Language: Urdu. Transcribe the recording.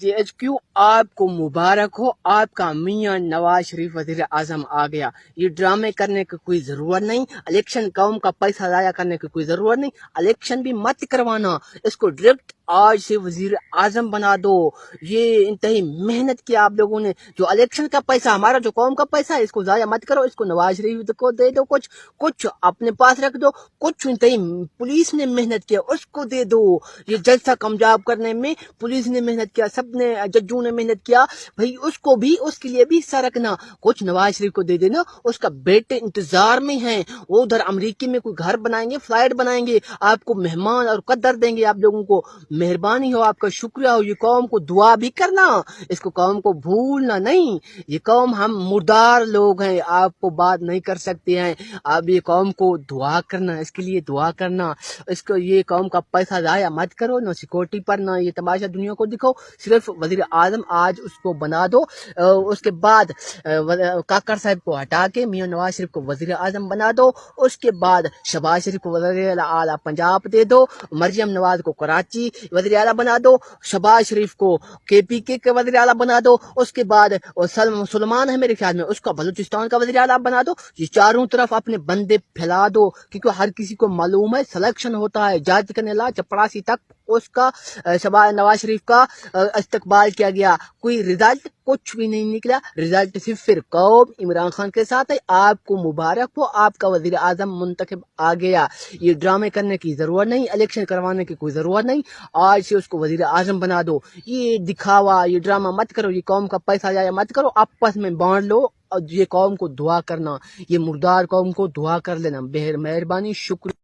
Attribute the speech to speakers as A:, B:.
A: جی ایچ کیو آپ کو مبارک ہو، آپ کا میاں نواز شریف وزیر اعظم آ گیا۔ یہ ڈرامے کرنے کی کوئی ضرورت نہیں، الیکشن قوم کا پیسہ ضائع کرنے کی کوئی ضرورت نہیں، الیکشن بھی مت کروانا، اس کو ڈائریکٹ آج سے وزیر اعظم بنا دو۔ یہ انتہائی محنت کیا آپ لوگوں نے، جو الیکشن کا پیسہ ہمارا جو قوم کا پیسہ ہے اس کو ضائع مت کرو، اس کو نواز شریف کو دے دو، کچھ اپنے پاس رکھ دو، کچھ انتہائی پولیس نے محنت کیا اس کو دے دو۔ یہ جلسہ کامیاب کرنے میں پولیس نے محنت کیا، سب نے ججوں نے محنت کیا، بھائی اس کو بھی اس کے لیے بھی حصہ رکھنا، کچھ نواز شریف کو دے دینا، اس کا بیٹے انتظار میں ہیں، وہ ادھر امریکی میں کوئی گھر بنائیں گے، فلائٹ بنائیں گے، آپ کو مہمان اور قدر دیں گے، آپ لوگوں کو مہربانی ہو، آپ کا شکریہ ہو، یہ قوم کو دعا بھی کرنا، اس کو قوم کو بھولنا نہیں، یہ قوم ہم مردار لوگ ہیں، آپ کو بات نہیں کر سکتے ہیں، آپ یہ قوم کو دعا کرنا، اس کے لیے دعا کرنا، اس کو یہ قوم کا پیسہ ضائع مت کرو، نہ سیکورٹی پر نہ یہ تماشا دنیا کو دکھاؤ، صرف وزیر اعظم آج اس کو بنا دو، اس کے بعد کاکڑ صاحب کو ہٹا کے میاں نواز شریف کو وزیر اعظم بنا دو، اس کے بعد شہباز شریف کو وزیر اعلیٰ پنجاب دے دو، مریم نواز کو کراچی وزیر اعلیٰ بنا دو، شہباز شریف کو کے پی کے وزیر اعلیٰ بنا دو، اس کے بعد سلمان ہے میرے خیال میں، اس کا بلوچستان کا وزیر اعلیٰ بنا دو، یہ چاروں طرف اپنے بندے پھیلا دو، کیونکہ ہر کسی کو معلوم ہے سلیکشن ہوتا ہے، جج کرنے لا چپڑاسی تک اس کا شہباز نواز شریف کا استقبال کیا گیا، کوئی رزلٹ کچھ بھی نہیں نکلا، رزلٹ صرف پھر قوم عمران خان کے ساتھ ہے، آپ کو مبارک ہو، آپ کا وزیر اعظم منتخب آ گیا، یہ ڈرامے کرنے کی ضرورت نہیں، الیکشن کروانے کی کوئی ضرورت نہیں، آج سے اس کو وزیر اعظم بنا دو، یہ دکھاوا یہ ڈرامہ مت کرو، یہ قوم کا پیسہ جایا مت کرو، آپس میں بانٹ لو، اور یہ قوم کو دعا کرنا، یہ مردار قوم کو دعا کر لینا، مہربانی شکریہ۔